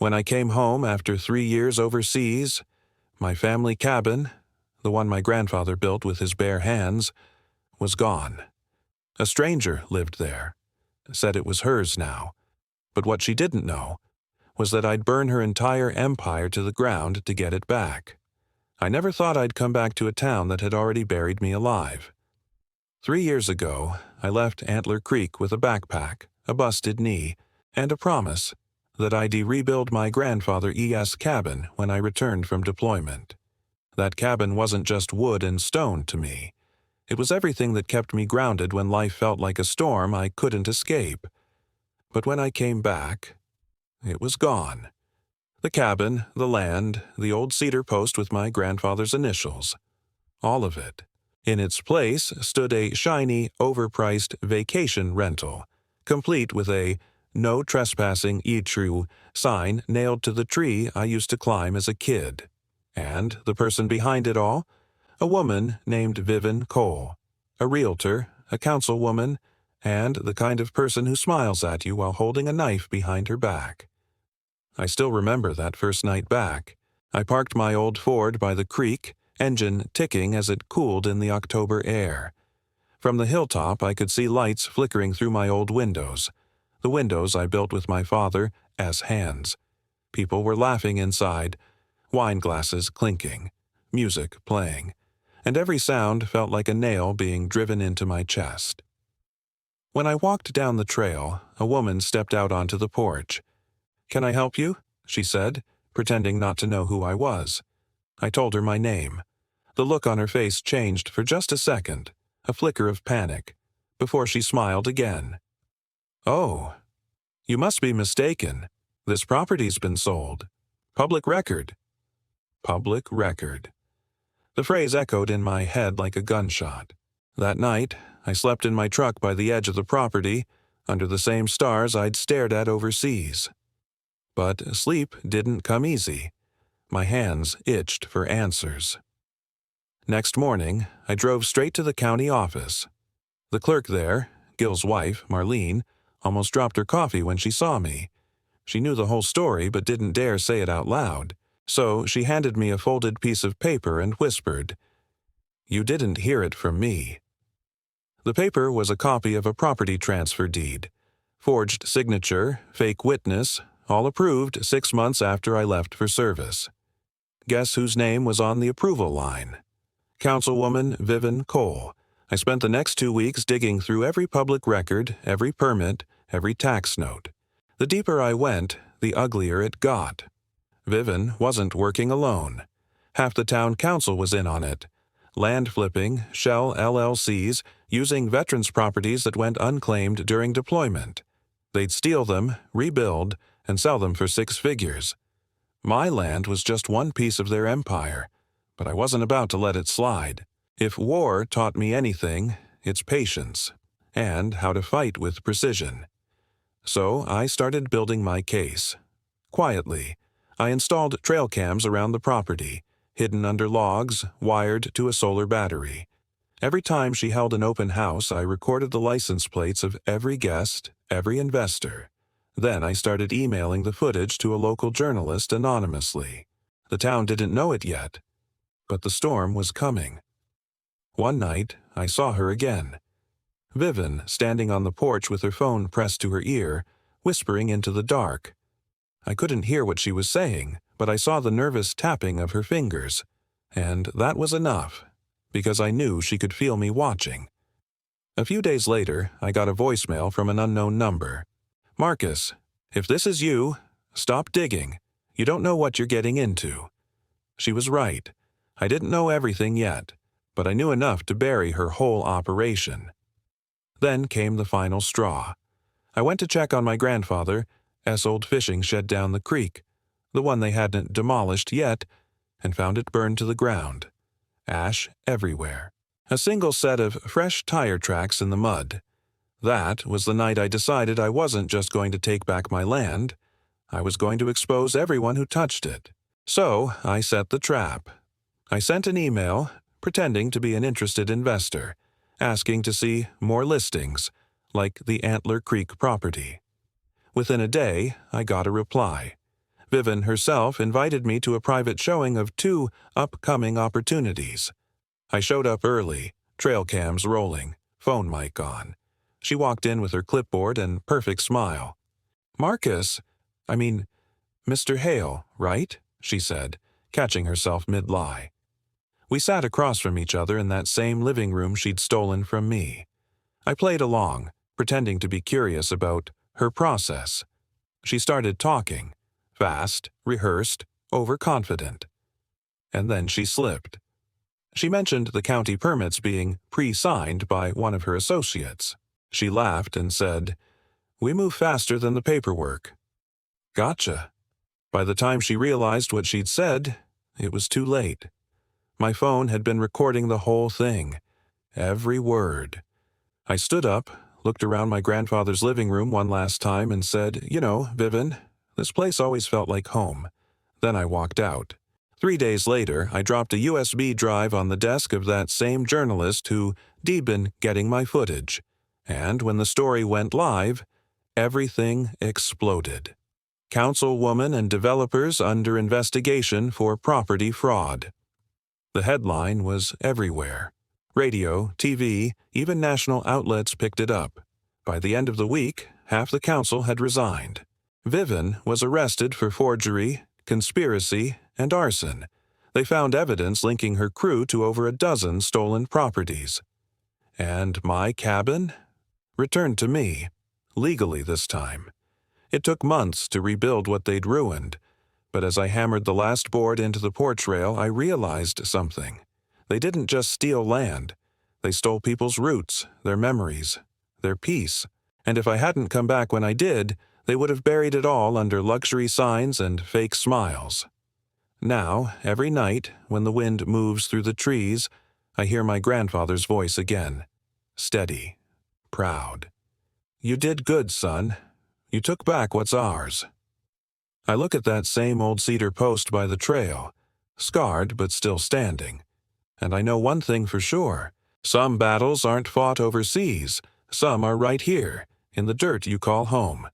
When I came home after 3 years overseas, my family cabin, the one my grandfather built with his bare hands, was gone. A stranger lived there, said it was hers now, but what she didn't know was that I'd burn her entire empire to the ground to get it back. I never thought I'd come back to a town that had already buried me alive. 3 years ago, I left Antler Creek with a backpack, a busted knee, and a promise that I'd rebuild my grandfather E.S. cabin when I returned from deployment. That cabin wasn't just wood and stone to me. It was everything that kept me grounded when life felt like a storm I couldn't escape. But when I came back, it was gone. The cabin, the land, the old cedar post with my grandfather's initials. All of it. In its place stood a shiny, overpriced vacation rental, complete with a "No Trespassing True" sign nailed to the tree I used to climb as a kid. And the person behind it all? A woman named Vivian Cole, a realtor, a councilwoman, and the kind of person who smiles at you while holding a knife behind her back. I still remember that first night back. I parked my old Ford by the creek, engine ticking as it cooled in the October air. From the hilltop I could see lights flickering through my old windows, the windows I built with my father as hands. People were laughing inside, wine glasses clinking, music playing, and every sound felt like a nail being driven into my chest. When I walked down the trail, a woman stepped out onto the porch. "Can I help you?" she said, pretending not to know who I was. I told her my name. The look on her face changed for just a second, a flicker of panic, before she smiled again. "Oh, you must be mistaken. This property's been sold. Public record." Public record. The phrase echoed in my head like a gunshot. That night, I slept in my truck by the edge of the property, under the same stars I'd stared at overseas. But sleep didn't come easy. My hands itched for answers. Next morning, I drove straight to the county office. The clerk there, Gil's wife, Marlene, almost dropped her coffee when she saw me. She knew the whole story but didn't dare say it out loud, so she handed me a folded piece of paper and whispered, "You didn't hear it from me." The paper was a copy of a property transfer deed. Forged signature, fake witness, all approved 6 months after I left for service. Guess whose name was on the approval line? Councilwoman Vivian Cole. I spent the next 2 weeks digging through every public record, every permit, every tax note. The deeper I went, the uglier it got. Vivian wasn't working alone. Half the town council was in on it. Land flipping, shell LLCs, using veterans' properties that went unclaimed during deployment. They'd steal them, rebuild, and sell them for 6 figures. My land was just one piece of their empire, but I wasn't about to let it slide. If war taught me anything, it's patience, and how to fight with precision. So I started building my case. Quietly, I installed trail cams around the property, hidden under logs, wired to a solar battery. Every time she held an open house, I recorded the license plates of every guest, every investor. Then I started emailing the footage to a local journalist anonymously. The town didn't know it yet, but the storm was coming. One night, I saw her again. Vivian, standing on the porch with her phone pressed to her ear, whispering into the dark. I couldn't hear what she was saying, but I saw the nervous tapping of her fingers, and that was enough, because I knew she could feel me watching. A few days later, I got a voicemail from an unknown number. "Marcus, if this is you, stop digging. You don't know what you're getting into." She was right. I didn't know everything yet, but I knew enough to bury her whole operation. Then came the final straw. I went to check on my grandfather's old fishing shed down the creek, the one they hadn't demolished yet, and found it burned to the ground. Ash everywhere. A single set of fresh tire tracks in the mud. That was the night I decided I wasn't just going to take back my land. I was going to expose everyone who touched it. So I set the trap. I sent an email, pretending to be an interested investor, asking to see more listings, like the Antler Creek property. Within a day, I got a reply. Vivian herself invited me to a private showing of 2 upcoming opportunities. I showed up early, trail cams rolling, phone mic on. She walked in with her clipboard and perfect smile. "Marcus, I mean, Mr. Hale, right?" she said, catching herself mid-lie. We sat across from each other in that same living room she'd stolen from me. I played along, pretending to be curious about her process. She started talking, fast, rehearsed, overconfident. And then she slipped. She mentioned the county permits being pre-signed by one of her associates. She laughed and said, "We move faster than the paperwork." Gotcha. By the time she realized what she'd said, it was too late. My phone had been recording the whole thing, every word. I stood up, looked around my grandfather's living room one last time and said, "You know, Vivian, this place always felt like home." Then I walked out. 3 days later, I dropped a USB drive on the desk of that same journalist who'd been getting my footage. And when the story went live, everything exploded. Councilwoman and developers under investigation for property fraud. The headline was everywhere. Radio, TV, even national outlets picked it up. By the end of the week, half the council had resigned. Vivian was arrested for forgery, conspiracy, and arson. They found evidence linking her crew to over a dozen stolen properties. And my cabin? Returned to me, legally this time. It took months to rebuild what they'd ruined, but as I hammered the last board into the porch rail, I realized something. They didn't just steal land. They stole people's roots, their memories, their peace. And if I hadn't come back when I did, they would have buried it all under luxury signs and fake smiles. Now, every night, when the wind moves through the trees, I hear my grandfather's voice again. Steady, proud. "You did good, son. You took back what's ours." I look at that same old cedar post by the trail, scarred but still standing. And I know one thing for sure. Some battles aren't fought overseas. Some are right here, in the dirt you call home.